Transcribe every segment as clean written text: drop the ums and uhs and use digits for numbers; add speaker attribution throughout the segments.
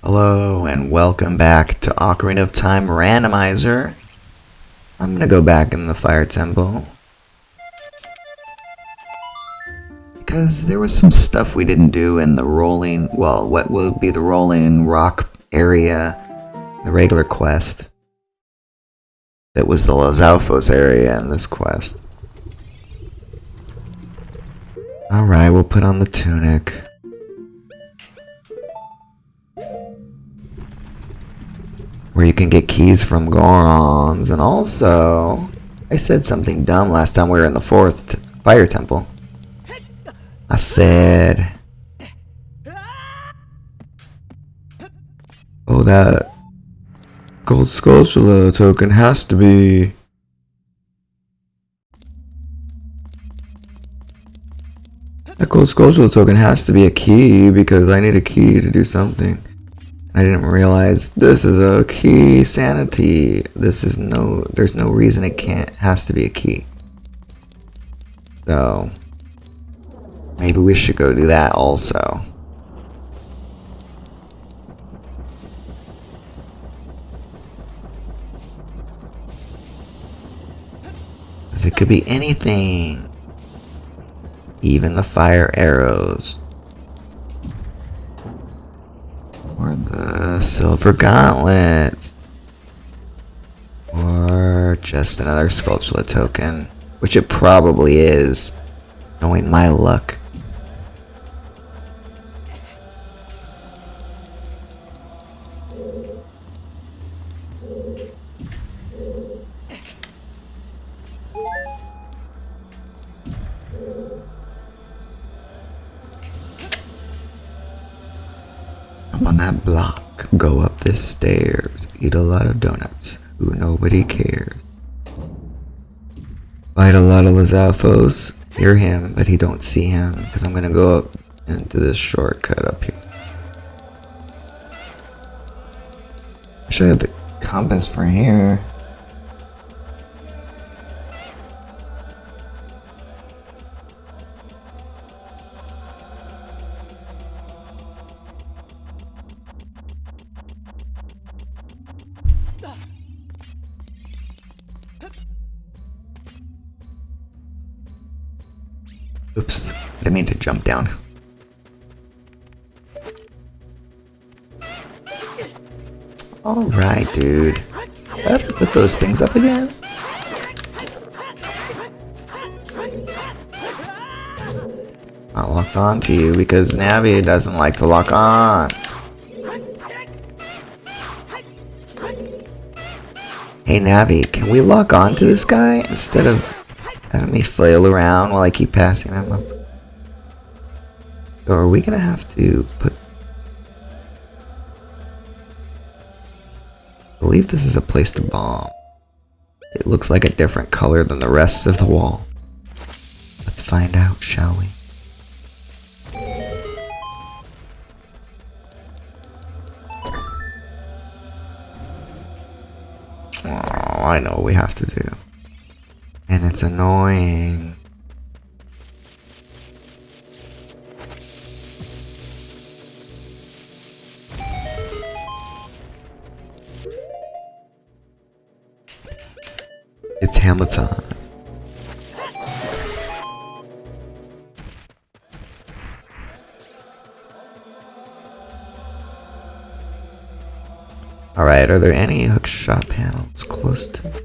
Speaker 1: Hello and welcome back to Ocarina of Time Randomizer. I'm gonna go back in the Fire Temple because there was some stuff we didn't do in the rolling, well, what will be the rolling rock area, the regular quest. That was the Lizalfos area in this quest. Alright, we'll put on the tunic. Where you can get keys from Gorons, and also, I said something dumb last time we were in the Forest Fire Temple. I said, oh, that gold sculpture token has to be. That gold sculpture token has to be a key because I need a key to do something. I didn't realize this is a key sanity. There's no reason it has to be a key. So, maybe we should go do that also. Because it could be anything. Even the fire arrows. Or the silver gauntlets. Or just another sculpture token. Which it probably is, knowing my luck. Up on that block, go up the stairs, eat a lot of donuts, who nobody cares. Fight a lot of Lizalfos, hear him, but he don't see him, because I'm gonna go up into this shortcut up here. I should have the compass for here. Oops, I didn't mean to jump down. Alright, dude. Do I have to put those things up again? Not locked on to you because Navi doesn't like to lock on. Hey Navi, can we lock on to this guy instead of having me flail around while I keep passing him up? Or are we gonna have to put... I believe this is a place to bomb. It looks like a different color than the rest of the wall. Let's find out, shall we? Oh, I know what we have to do. And it's annoying. It's hammer time. Alright, are there any hookshot panels close to me?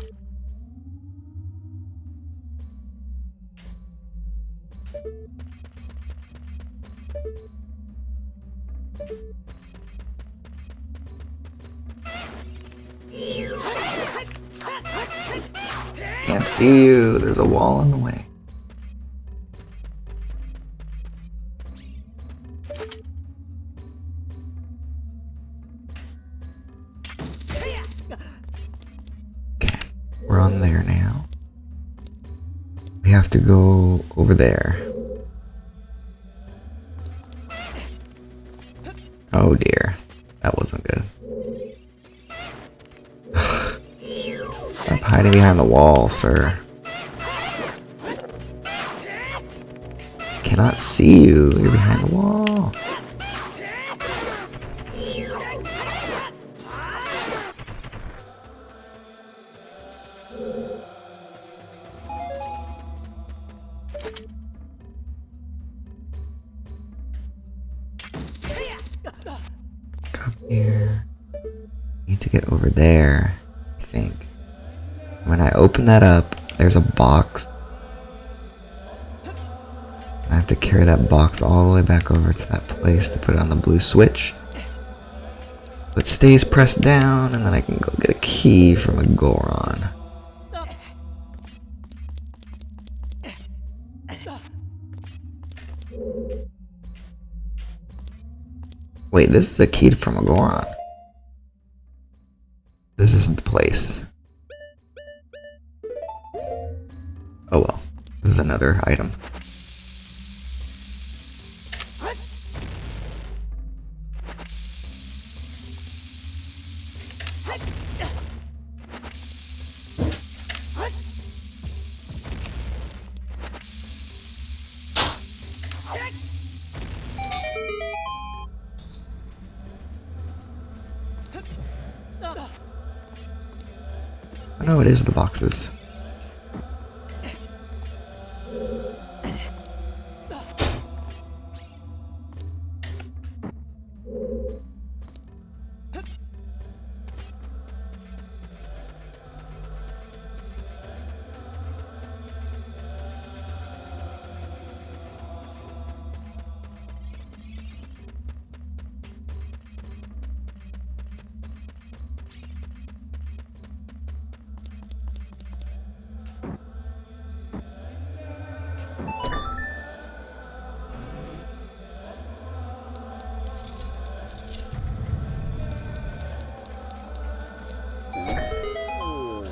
Speaker 1: Can't see you. There's a wall in the way. Okay, we're on there now. We have to go over there. Oh dear, that wasn't good. Stop hiding behind the wall, sir. Cannot see you. You're behind the wall. up here. Need to get over there, I think. When I open that up, there's a box. I have to carry that box all the way back over to that place to put it on the blue switch. It stays pressed down, and then I can go get a key from a Goron. Wait, this is a key from a Goron. This isn't the place. Oh well, this is another item. Oh no, it is the boxes.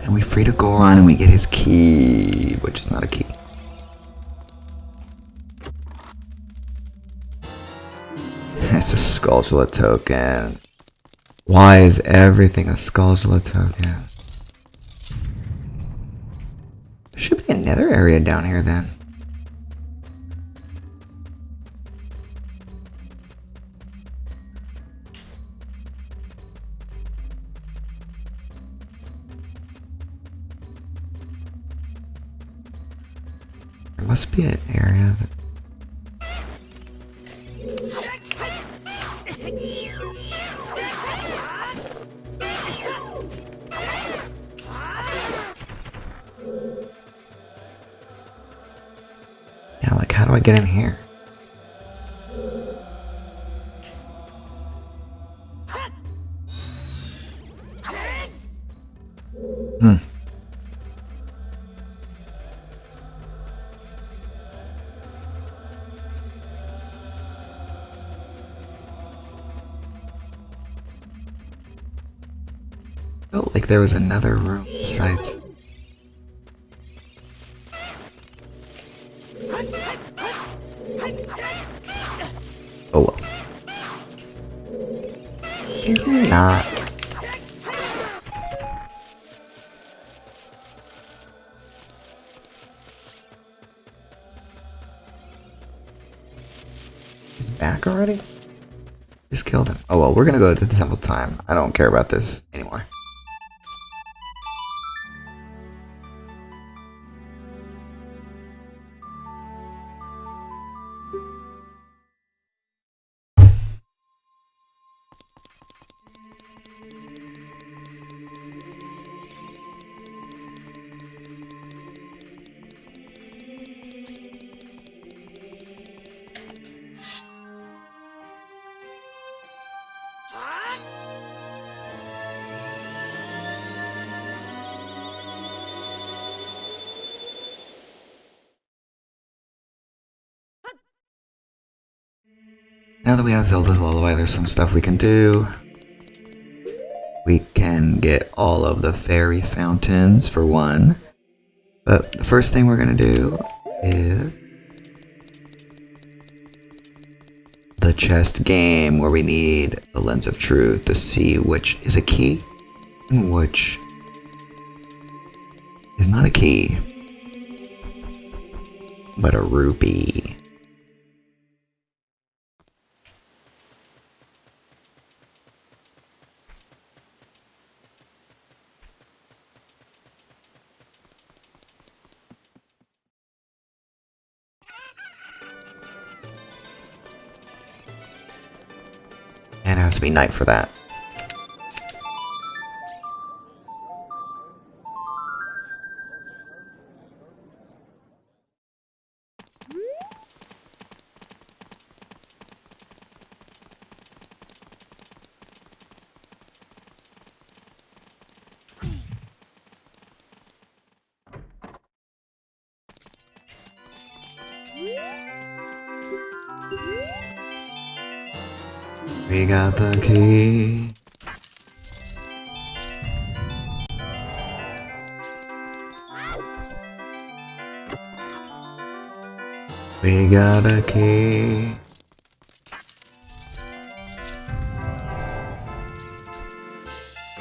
Speaker 1: And we free to Goron and we get his key, which is not a key. It's a Skulltula token. Why is everything a Skulltula token? There should be another area down here then. There must be an area that... Yeah, like how do I get in here? Felt like there was another room besides... Oh well. Can you not? He's back already? Just killed him. Oh well, we're gonna go to the temple time. I don't care about this anymore. Now that we have Zelda's Lullaby, there's some stuff we can do. We can get all of the fairy fountains for one. But the first thing we're gonna do is the chest game where we need the lens of truth to see which is a key and which is not a key, but a rupee. And has to be night for that. We got the key. We got a key.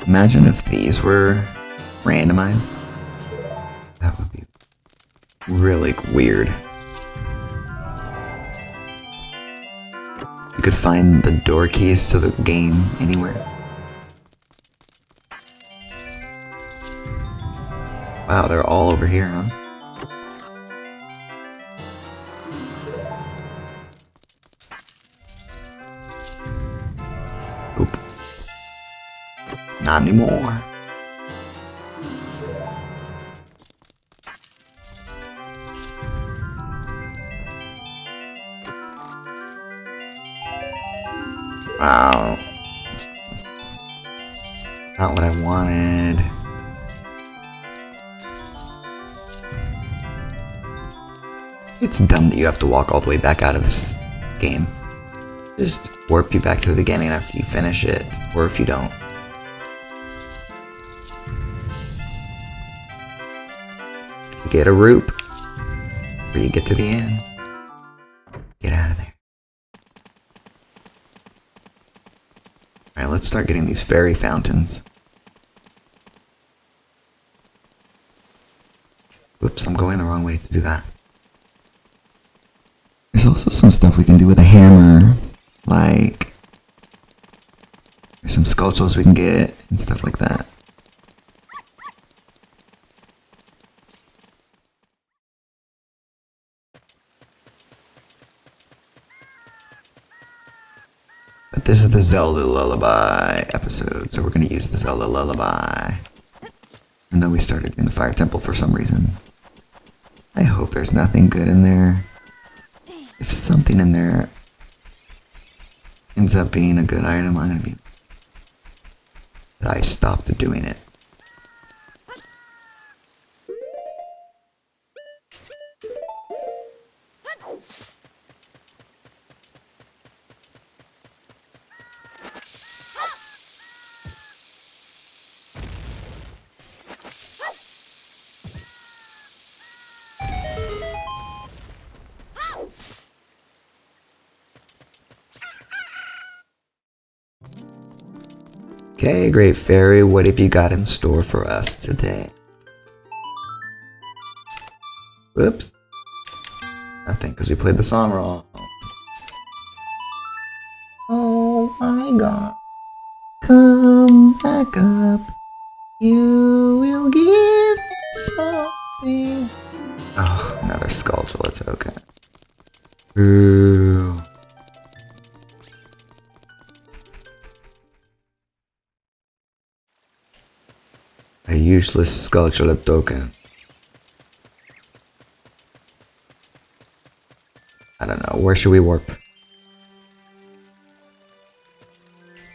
Speaker 1: Imagine if these were randomized. That would be really weird. You could find the door keys to the game anywhere. Wow, they're all over here, huh? Oop. Not anymore. Wow. Not what I wanted. It's dumb that you have to walk all the way back out of this game. Just warp you back to the beginning after you finish it, or if you don't. You get a roop, or you get to the end. Get out of there. Alright, let's start getting these fairy fountains. Whoops, I'm going the wrong way to do that. There's also some stuff we can do with a hammer, like there's some sculptures we can get and stuff like that. But this is the Zelda Lullaby episode, so we're going to use the Zelda Lullaby. And then we started in the Fire Temple for some reason. I hope there's nothing good in there. If something in there ends up being a good item, I'm going to be... that I stopped doing it. Okay, Great Fairy, what have you got in store for us today? Whoops. Nothing, because we played the song wrong. Oh my god. Come back up. You will give something. Oh, another sculpture, it's okay. Ooh. A useless sculpture token. I don't know, where should we warp?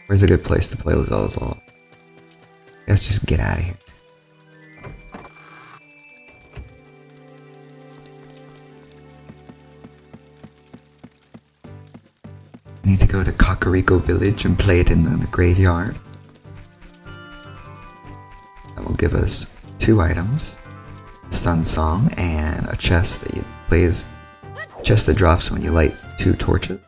Speaker 1: Where's a good place to play Zelda? Let's just get out of here. I need to go to Kakariko Village and play it in the graveyard. That will give us 2 items. Sun Song and a chest that plays. A chest that drops when you light 2 torches.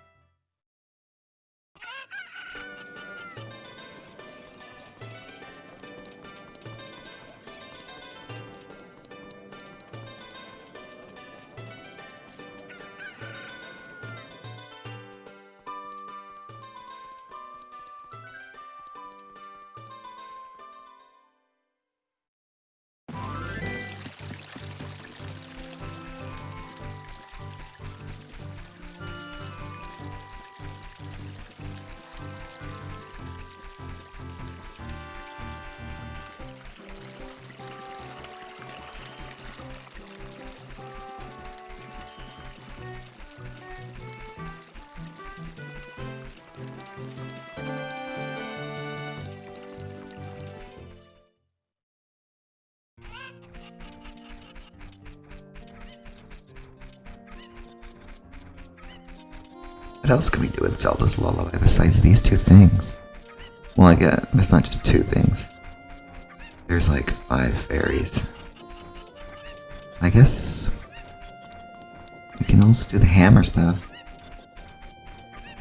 Speaker 1: What else can we do with Zelda's Lullaby besides these two things? Well, I guess that's not just two things. There's like 5 fairies. I guess we can also do the hammer stuff.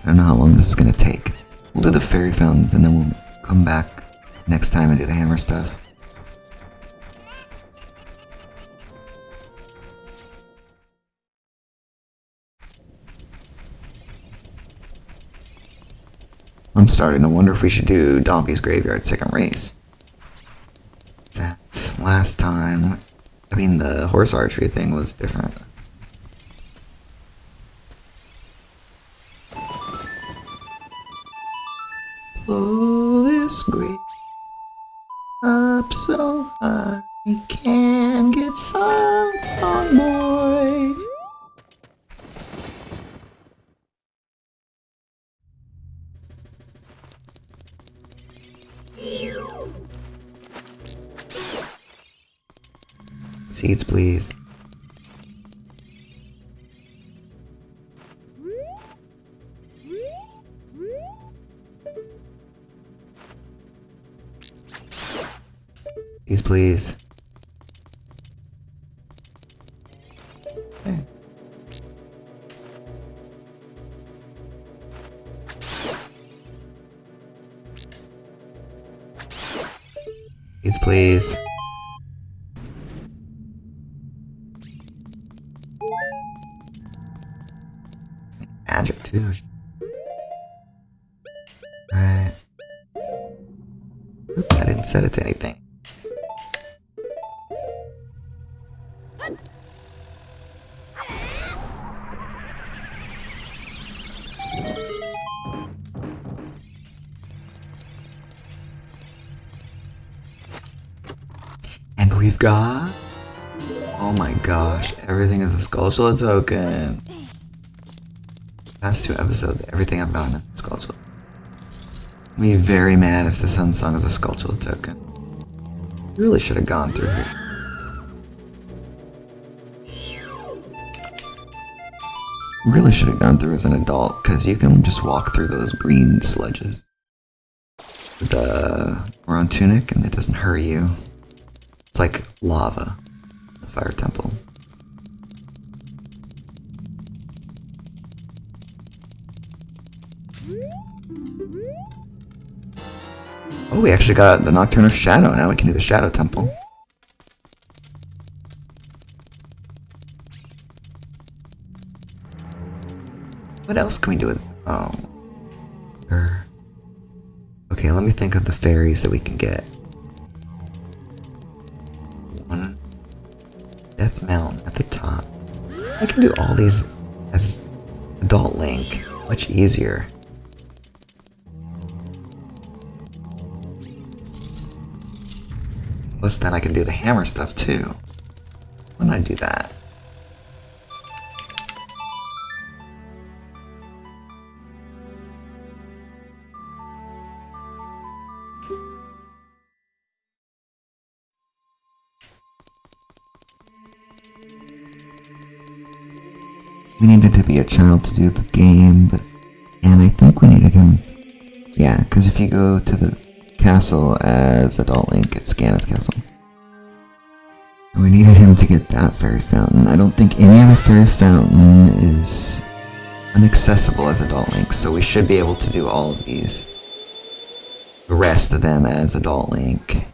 Speaker 1: I don't know how long this is gonna take. We'll do the fairy fountains and then we'll come back next time and do the hammer stuff. I'm starting to wonder if we should do Donkey's Graveyard second race. That last time, I mean the horse archery thing was different. Blow this grape up so high, we can get song boy. Seeds, please. Seeds, please. Okay. Seeds, please. Magic too. Alright. Oops, I didn't set it to anything. And we've got... Oh my gosh, everything is a Skulltula token. Past 2 episodes, everything I've gotten is a Skulltula. I'd be very mad if the Sun Song is a Skulltula token. Really should have gone through here. Really should have gone through as an adult, because you can just walk through those green sledges. We're on Tunic and it doesn't hurt you. It's like lava, the fire temple. Oh, we actually got the Nocturne of Shadow. Now we can do the Shadow Temple. What else can we do with... Oh. Okay, let me think of the fairies that we can get. One. Death Mountain at the top. I can do all these as Adult Link. Much easier. Plus then I can do the hammer stuff too. Why don't I do that? We needed to be a child to do the game, and I think we needed him. Yeah, because if you go to the castle as Adult Link, it's Ganeth Castle. We needed him to get that fairy fountain. I don't think any other fairy fountain is inaccessible as Adult Link, so we should be able to do all of these. The rest of them as Adult Link.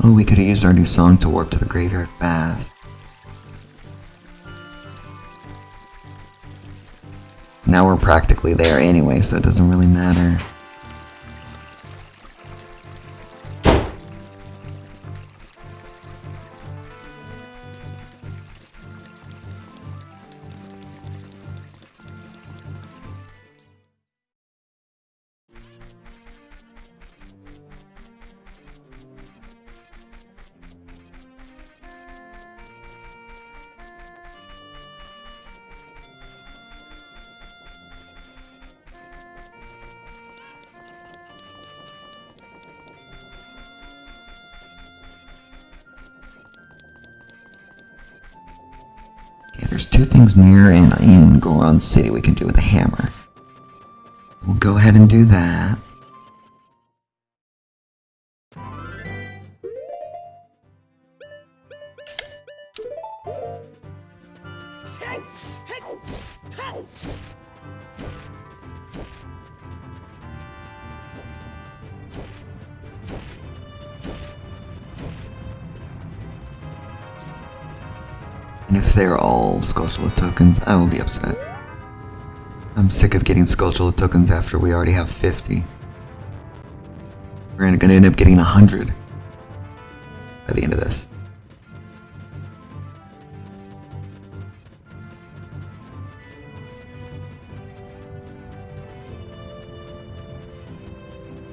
Speaker 1: Oh, we could have used our new song to warp to the graveyard fast. Now we're practically there anyway, so it doesn't really matter. Okay, there's two things near and in Goron City we can do with a hammer. We'll go ahead and do that. And if they're all Skulltula tokens, I will be upset. I'm sick of getting Skulltula tokens after we already have 50. We're gonna end up getting 100 by the end of this.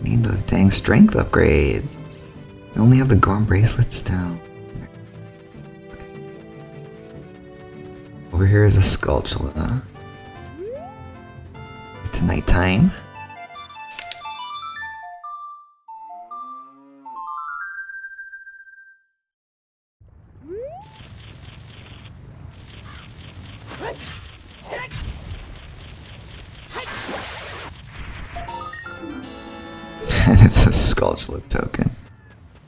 Speaker 1: Need those dang strength upgrades. We only have the Gorm bracelet still. Over here is a Skulltula. To nighttime. And it's a Skulltula token.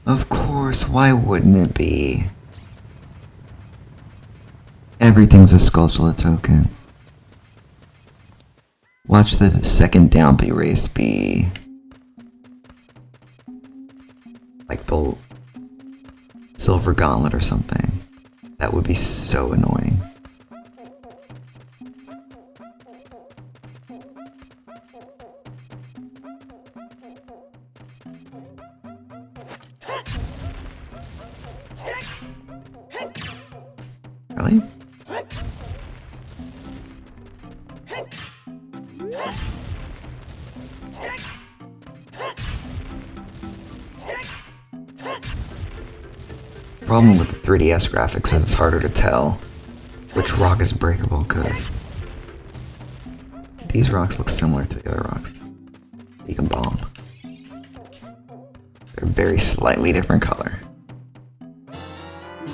Speaker 1: Of course, why wouldn't it be? Everything's a Skulltula token. Watch the second Downbeat race be like the Silver Gauntlet or something. That would be so annoying. Really? The problem with the 3DS graphics is it's harder to tell which rock is breakable because these rocks look similar to the other rocks. You can bomb. They're very slightly different color.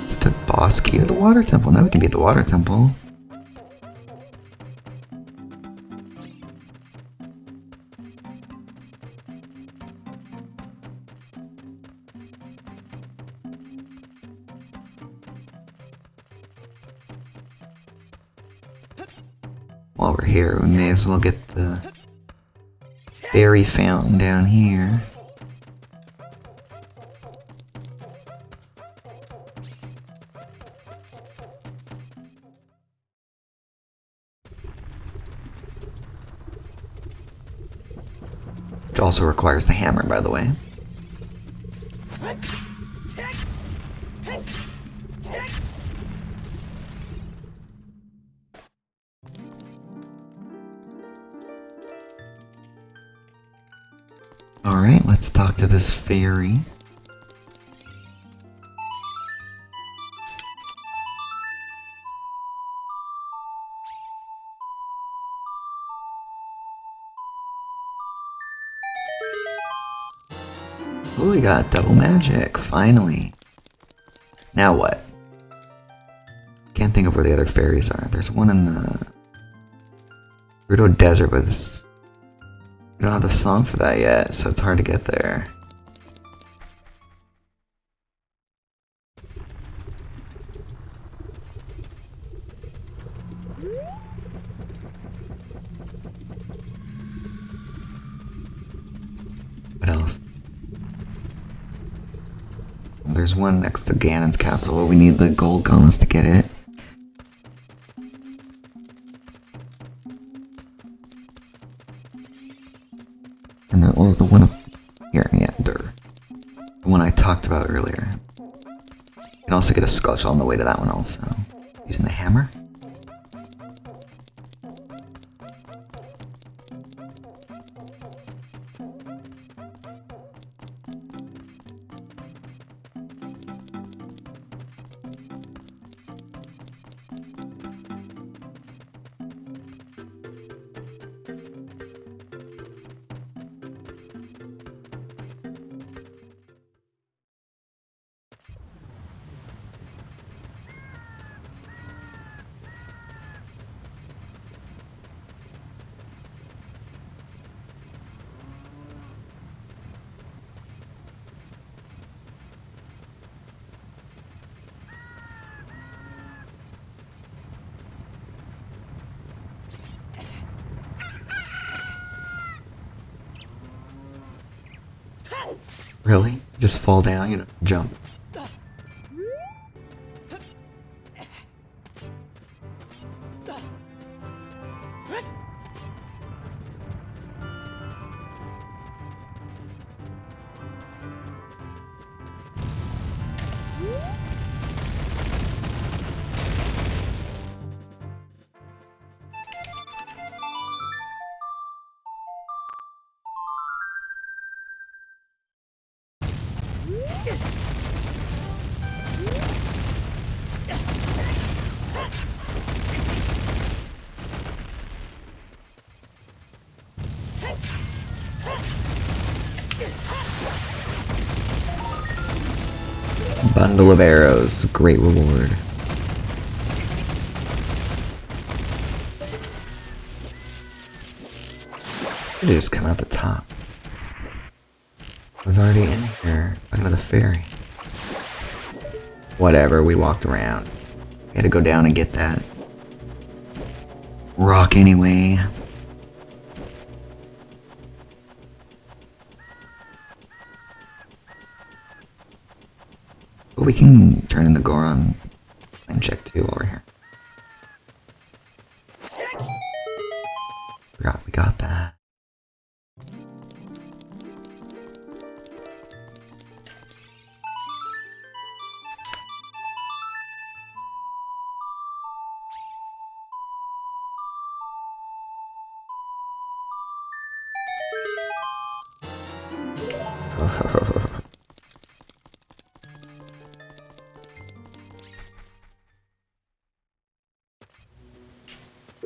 Speaker 1: It's the boss key to the water temple. Now we can beat the water temple. While we're here, we may as well get the berry fountain down here. Which also requires the hammer, by the way. Alright, let's talk to this fairy. Ooh, we got double magic, finally. Now what? Can't think of where the other fairies are. There's one in the Gerudo Desert, but this, we don't have the song for that yet, so it's hard to get there. What else? There's one next to Ganon's castle, but we need the gold gauntlets to get it. And the one up here, yeah, the one I talked about earlier. You can also get a skull shell on the way to that one also, using the hammer. Really? Just fall down, you know, jump. Bundle of arrows, great reward. Should just come out the top. I was already in here, talking to the fairy. Whatever, we walked around. We had to go down and get that rock anyway. But we can turn in the Goron and check too while we're here. Forgot we got that.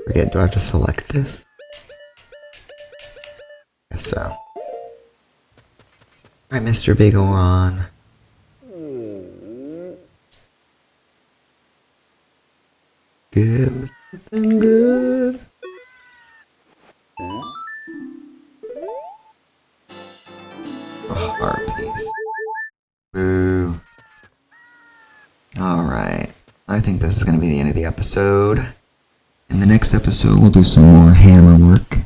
Speaker 1: Forget, do I have to select this? Guess so. Alright, Mr. Big Oron. Give me something good. A heart piece. Boo. Alright. I think this is going to be the end of the episode. In the next episode, we'll do some more hammer work.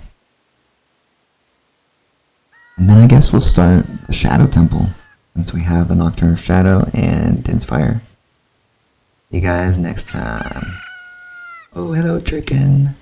Speaker 1: And then I guess we'll start the Shadow Temple, since we have the Nocturne of Shadow and Din's Fire. See you guys next time. Oh, hello, chicken.